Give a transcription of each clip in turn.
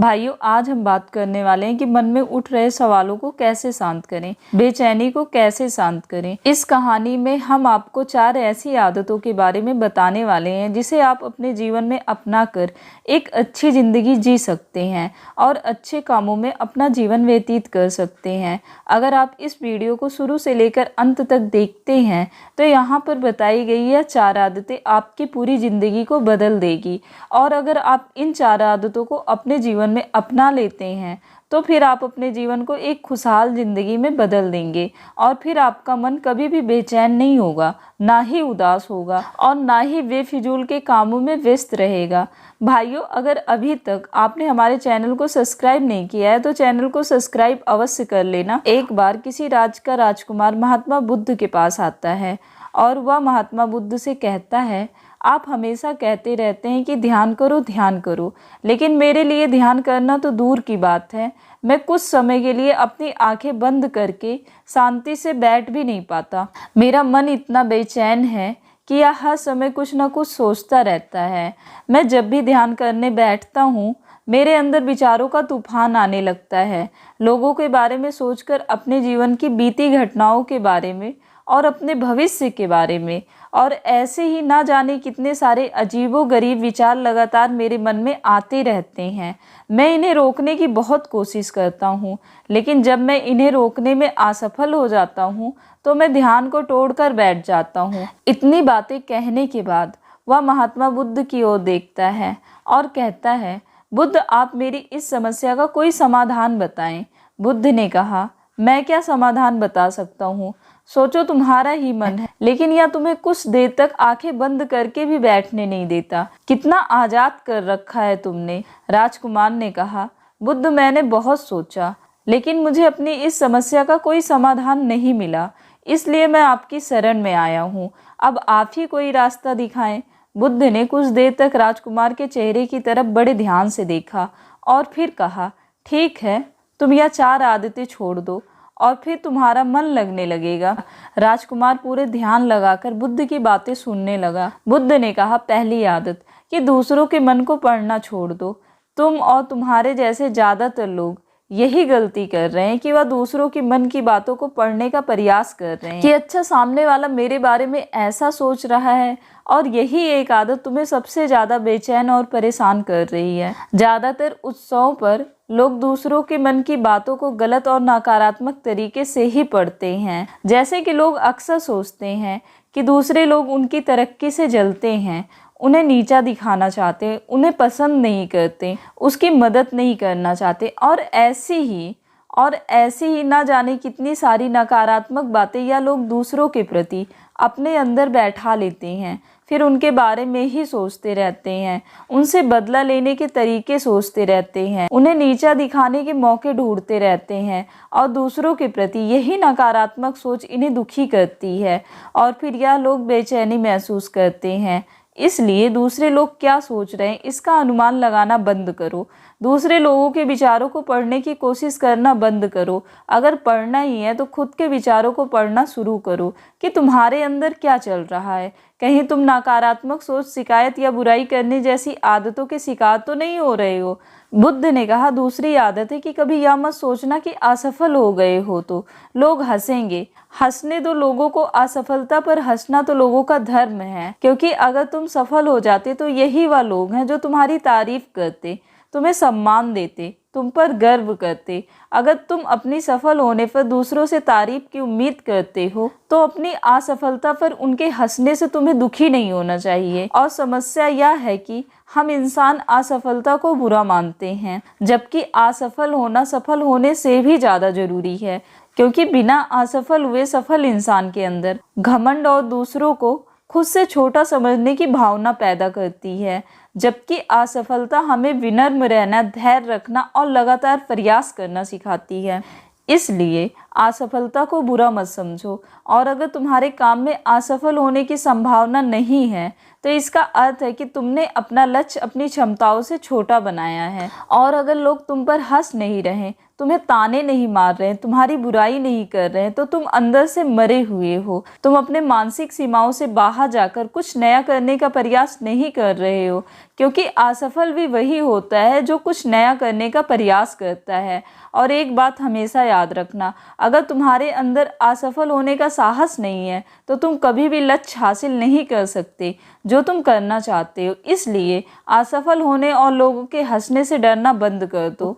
भाइयों, आज हम बात करने वाले हैं कि मन में उठ रहे सवालों को कैसे शांत करें, बेचैनी को कैसे शांत करें। इस कहानी में हम आपको 4 ऐसी आदतों के बारे में बताने वाले हैं जिसे आप अपने जीवन में अपना कर एक अच्छी ज़िंदगी जी सकते हैं और अच्छे कामों में अपना जीवन व्यतीत कर सकते हैं। अगर आप इस वीडियो को शुरू से लेकर अंत तक देखते हैं तो यहाँ पर बताई गई यह 4 आदतें आपकी पूरी ज़िंदगी को बदल देगी। और अगर आप इन 4 आदतों को अपने जीवन में अपना लेते हैं तो फिर आप अपने जीवन को एक खुशहाल ज़िंदगी में बदल देंगे और फिर आपका मन कभी भी बेचैन नहीं होगा, ना ही उदास होगा और ना ही बेफिजूल के कामों में व्यस्त रहेगा। भाइयों, अगर अभी तक आपने हमारे चैनल को सब्सक्राइब नहीं किया है तो चैनल को सब्सक्राइब अवश्य कर लेना। एक बार किसी राज्य का राजकुमार महात्मा बुद्ध के पास आता है और वह महात्मा बुद्ध से कहता है, आप हमेशा कहते रहते हैं कि ध्यान करो, लेकिन मेरे लिए ध्यान करना तो दूर की बात है। मैं कुछ समय के लिए अपनी आंखें बंद करके शांति से बैठ भी नहीं पाता। मेरा मन इतना बेचैन है कि यह हर समय कुछ न कुछ सोचता रहता है। मैं जब भी ध्यान करने बैठता हूँ मेरे अंदर विचारों का तूफान आने लगता है, लोगों के बारे में सोचकर, अपने जीवन की बीती घटनाओं के बारे में और अपने भविष्य के बारे में, और ऐसे ही ना जाने कितने सारे अजीबोगरीब विचार लगातार मेरे मन में आते रहते हैं। मैं इन्हें रोकने की बहुत कोशिश करता हूँ, लेकिन जब मैं इन्हें रोकने में असफल हो जाता हूँ तो मैं ध्यान को तोड़कर बैठ जाता हूँ। इतनी बातें कहने के बाद वह महात्मा बुद्ध की ओर देखता है और कहता है, बुद्ध, आप मेरी इस समस्या का कोई समाधान बताएं। बुद्ध ने कहा, मैं क्या समाधान बता सकता हूँ, सोचो, तुम्हारा ही मन है, लेकिन यह तुम्हें कुछ देर तक आंखें बंद करके भी बैठने नहीं देता। कितना आजाद कर रखा है तुमने। राजकुमार ने कहा, बुद्ध, मैंने बहुत सोचा लेकिन मुझे अपनी इस समस्या का कोई समाधान नहीं मिला, इसलिए मैं आपकी शरण में आया हूँ। अब आप ही कोई रास्ता दिखाएं। बुद्ध ने कुछ देर तक राजकुमार के चेहरे की तरफ बड़े ध्यान से देखा और फिर कहा, ठीक है, तुम यह 4 आदतें छोड़ दो और फिर तुम्हारा मन लगने लगेगा। राजकुमार पूरे ध्यान लगाकर बुद्ध की बातें सुनने लगा। बुद्ध ने कहा, पहली आदत कि दूसरों के मन को पढ़ना छोड़ दो। तुम और तुम्हारे जैसे ज़्यादातर लोग यही गलती कर रहे हैं कि वह दूसरों की मन की बातों को पढ़ने का प्रयास कर रहे हैं कि अच्छा, सामने वाला मेरे बारे में ऐसा सोच रहा है, और यही एक आदत तुम्हें सबसे ज़्यादा बेचैन और परेशान कर रही है। ज़्यादातर उत्सवों पर लोग दूसरों के मन की बातों को गलत और नकारात्मक तरीके से ही पढ़ते हैं। जैसे कि लोग अक्सर सोचते हैं कि दूसरे लोग उनकी तरक्की से जलते हैं, उन्हें नीचा दिखाना चाहते, उन्हें पसंद नहीं करते, उसकी मदद नहीं करना चाहते, और ऐसी ही ना जाने कितनी सारी नकारात्मक बातें या लोग दूसरों के प्रति अपने अंदर बैठा लेते हैं। फिर उनके बारे में ही सोचते रहते हैं, उनसे बदला लेने के तरीके सोचते रहते हैं, उन्हें नीचा दिखाने के मौके ढूंढते रहते हैं, और दूसरों के प्रति यही नकारात्मक सोच इन्हें दुखी करती है और फिर यह लोग बेचैनी महसूस करते हैं। इसलिए दूसरे लोग क्या सोच रहे हैं इसका अनुमान लगाना बंद करो। दूसरे लोगों के विचारों को पढ़ने की कोशिश करना बंद करो। अगर पढ़ना ही है तो खुद के विचारों को पढ़ना शुरू करो कि तुम्हारे अंदर क्या चल रहा है। कहीं तुम नकारात्मक सोच, शिकायत या बुराई करने जैसी आदतों के शिकार तो नहीं हो रहे हो। बुद्ध ने कहा, दूसरी आदत है कि कभी यह मत सोचना कि असफल हो गए हो तो लोग हंसेंगे। हंसने दो लोगों को, असफलता पर हंसना तो लोगों का धर्म है, क्योंकि अगर तुम सफल हो जाते तो यही वह लोग हैं जो तुम्हारी तारीफ करते, तुम्हें सम्मान देते, तुम पर गर्व करते। अगर तुम अपनी सफल होने पर दूसरों से तारीफ की उम्मीद करते हो तो अपनी असफलता पर उनके हंसने से तुम्हें दुखी नहीं होना चाहिए। और समस्या यह है कि हम इंसान असफलता को बुरा मानते हैं, जबकि असफल होना सफल होने से भी ज़्यादा जरूरी है, क्योंकि बिना असफल हुए सफल इंसान के अंदर घमंड और दूसरों को खुद से छोटा समझने की भावना पैदा करती है, जबकि असफलता हमें विनम्र रहना, धैर्य रखना और लगातार प्रयास करना सिखाती है। इसलिए असफलता को बुरा मत समझो, और अगर तुम्हारे काम में असफल होने की संभावना नहीं है तो इसका अर्थ है कि तुमने अपना लक्ष्य अपनी क्षमताओं से छोटा बनाया है। और अगर लोग तुम पर हंस नहीं रहे, तुम्हें ताने नहीं मार रहे, तुम्हारी बुराई नहीं कर रहे, तो तुम अंदर से मरे हुए हो। तुम अपने मानसिक सीमाओं से बाहर जाकर कुछ नया करने का प्रयास नहीं कर रहे हो, क्योंकि असफल भी वही होता है जो कुछ नया करने का प्रयास करता है। और एक बात हमेशा याद रखना, अगर तुम्हारे अंदर असफल होने का साहस नहीं है तो तुम कभी भी लक्ष्य हासिल नहीं कर सकते जो तुम करना चाहते हो। इसलिए असफल होने और लोगों के हंसने से डरना बंद कर दो।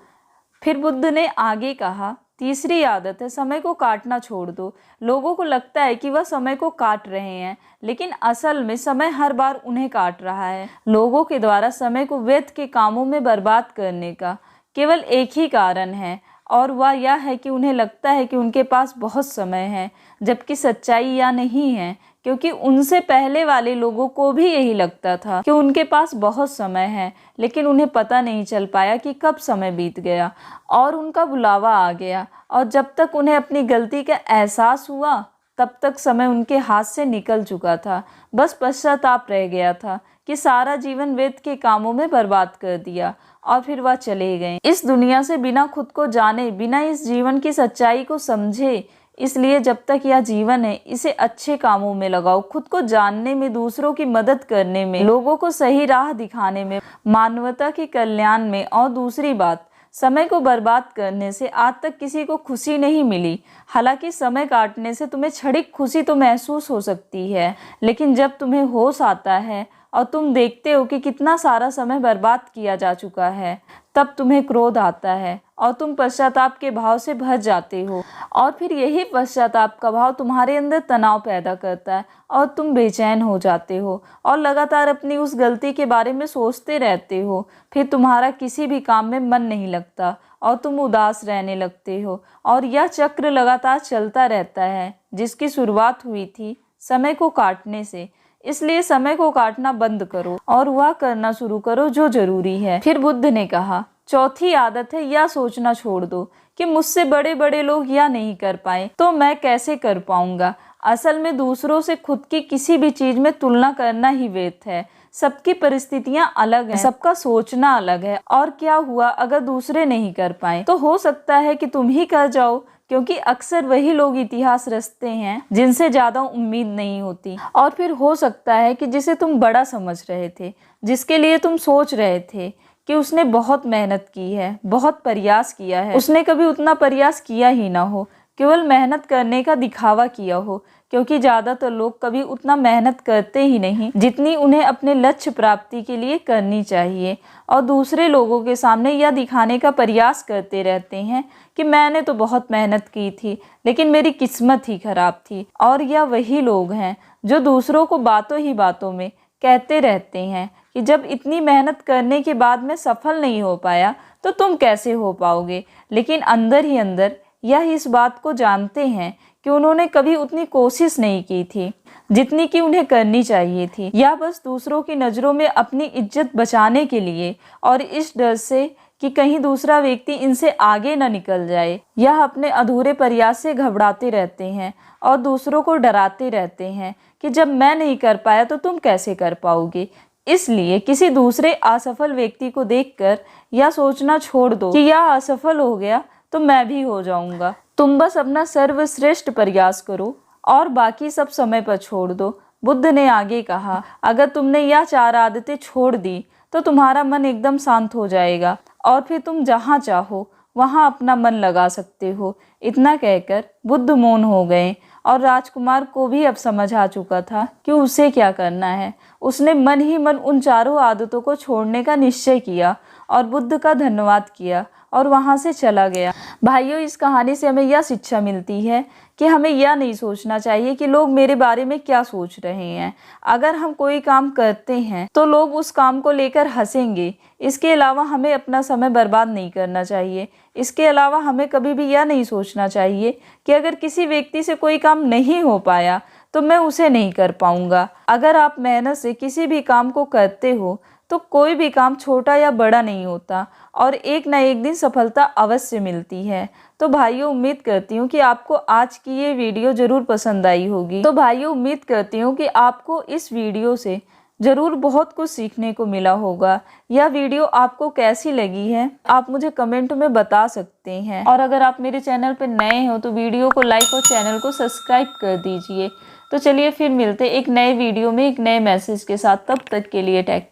फिर बुद्ध ने आगे कहा, तीसरी आदत है समय को काटना छोड़ दो। लोगों को लगता है कि वह समय को काट रहे हैं, लेकिन असल में समय हर बार उन्हें काट रहा है। लोगों के द्वारा समय को व्यर्थ के कामों में बर्बाद करने का केवल एक ही कारण है, और वह यह है कि उन्हें लगता है कि उनके पास बहुत समय है, जबकि सच्चाई यह नहीं है, क्योंकि उनसे पहले वाले लोगों को भी यही लगता था कि उनके पास बहुत समय है, लेकिन उन्हें पता नहीं चल पाया कि कब समय बीत गया और उनका बुलावा आ गया। और जब तक उन्हें अपनी गलती का एहसास हुआ तब तक समय उनके हाथ से निकल चुका था। बस पश्चाताप रह गया था कि सारा जीवन व्यर्थ के कामों में बर्बाद कर दिया, और फिर वह चले गए इस दुनिया से बिना खुद को जाने, बिना इस जीवन की सच्चाई को समझे। इसलिए जब तक यह जीवन है, इसे अच्छे कामों में लगाओ, खुद को जानने में, दूसरों की मदद करने में, लोगों को सही राह दिखाने में, मानवता के कल्याण में। और दूसरी बात, समय को बर्बाद करने से आज तक किसी को खुशी नहीं मिली। हालांकि समय काटने से तुम्हें क्षणिक खुशी तो महसूस हो सकती है, लेकिन जब तुम्हें होश आता है और तुम देखते हो कि कितना सारा समय बर्बाद किया जा चुका है, तब तुम्हें क्रोध आता है और तुम पश्चाताप के भाव से भर जाते हो। और फिर यही पश्चाताप का भाव तुम्हारे अंदर तनाव पैदा करता है और तुम बेचैन हो जाते हो और लगातार अपनी उस गलती के बारे में सोचते रहते हो। फिर तुम्हारा किसी भी काम में मन नहीं लगता और तुम उदास रहने लगते हो, और यह चक्र लगातार चलता रहता है, जिसकी शुरुआत हुई थी समय को काटने से। इसलिए समय को काटना बंद करो और वह करना शुरू करो जो जरूरी है। फिर बुद्ध ने कहा, चौथी आदत है यह सोचना छोड़ दो कि मुझसे बड़े बड़े लोग यह नहीं कर पाए तो मैं कैसे कर पाऊंगा। असल में दूसरों से खुद की किसी भी चीज में तुलना करना ही व्यर्थ है। सबकी परिस्थितियां अलग हैं, सबका सोचना अलग है, और क्या हुआ अगर दूसरे नहीं कर पाए तो हो सकता है कि तुम ही कर जाओ, क्योंकि अक्सर वही लोग इतिहास रचते हैं जिनसे ज्यादा उम्मीद नहीं होती। और फिर हो सकता है कि जिसे तुम बड़ा समझ रहे थे, जिसके लिए तुम सोच रहे थे कि उसने बहुत मेहनत की है, बहुत प्रयास किया है, उसने कभी उतना प्रयास किया ही ना हो, केवल मेहनत करने का दिखावा किया हो। क्योंकि ज़्यादातर लोग कभी उतना मेहनत करते ही नहीं जितनी उन्हें अपने लक्ष्य प्राप्ति के लिए करनी चाहिए, और दूसरे लोगों के सामने यह दिखाने का प्रयास करते रहते हैं कि मैंने तो बहुत मेहनत की थी लेकिन मेरी किस्मत ही खराब थी। और यह वही लोग हैं जो दूसरों को बातों ही बातों में कहते रहते हैं कि जब इतनी मेहनत करने के बाद मैं सफल नहीं हो पाया तो तुम कैसे हो पाओगे, लेकिन अंदर ही अंदर यह इस बात को जानते हैं कि उन्होंने कभी उतनी कोशिश नहीं की थी जितनी कि उन्हें करनी चाहिए थी, या बस दूसरों की नज़रों में अपनी इज्जत बचाने के लिए और इस डर से कि कहीं दूसरा व्यक्ति इनसे आगे न निकल जाए, यह अपने अधूरे प्रयास से घबराते रहते हैं और दूसरों को डराते रहते हैं कि जब मैं नहीं कर पाया तो तुम कैसे कर पाओगे। इसलिए किसी दूसरे असफल व्यक्ति को देखकर यह सोचना छोड़ दो कि यह असफल हो गया तो मैं भी हो जाऊंगा। तुम बस अपना सर्वश्रेष्ठ प्रयास करो और बाकी सब समय पर छोड़ दो। बुद्ध ने आगे कहा, अगर तुमने यह 4 आदतें छोड़ दी तो तुम्हारा मन एकदम शांत हो जाएगा और फिर तुम जहाँ चाहो वहाँ अपना मन लगा सकते हो। इतना कहकर बुद्ध मौन हो गए और राजकुमार को भी अब समझ आ चुका था कि उसे क्या करना है। उसने मन ही मन उन 4 आदतों को छोड़ने का निश्चय किया और बुद्ध का धन्यवाद किया और वहाँ से चला गया। भाइयों, इस कहानी से हमें यह शिक्षा मिलती है कि हमें यह नहीं सोचना चाहिए कि लोग मेरे बारे में क्या सोच रहे हैं। अगर हम कोई काम करते हैं तो लोग उस काम को लेकर हंसेंगे। इसके अलावा हमें अपना समय बर्बाद नहीं करना चाहिए। इसके अलावा हमें कभी भी यह नहीं सोचना चाहिए कि अगर किसी व्यक्ति से कोई काम नहीं हो पाया तो मैं उसे नहीं कर पाऊंगा। अगर आप मेहनत से किसी भी काम को करते हो तो कोई भी काम छोटा या बड़ा नहीं होता और एक ना एक दिन सफलता अवश्य मिलती है। तो भाइयों, उम्मीद करती हूँ कि आपको आज की ये वीडियो ज़रूर पसंद आई होगी। तो भाइयों, उम्मीद करती हूँ कि आपको इस वीडियो से ज़रूर बहुत कुछ सीखने को मिला होगा। यह वीडियो आपको कैसी लगी है आप मुझे कमेंट में बता सकते हैं। और अगर आप मेरे चैनल पर नए हो तो वीडियो को लाइक और चैनल को सब्सक्राइब कर दीजिए। तो चलिए फिर मिलते एक नए वीडियो में एक नए मैसेज के साथ। तब तक के लिए टेक केयर।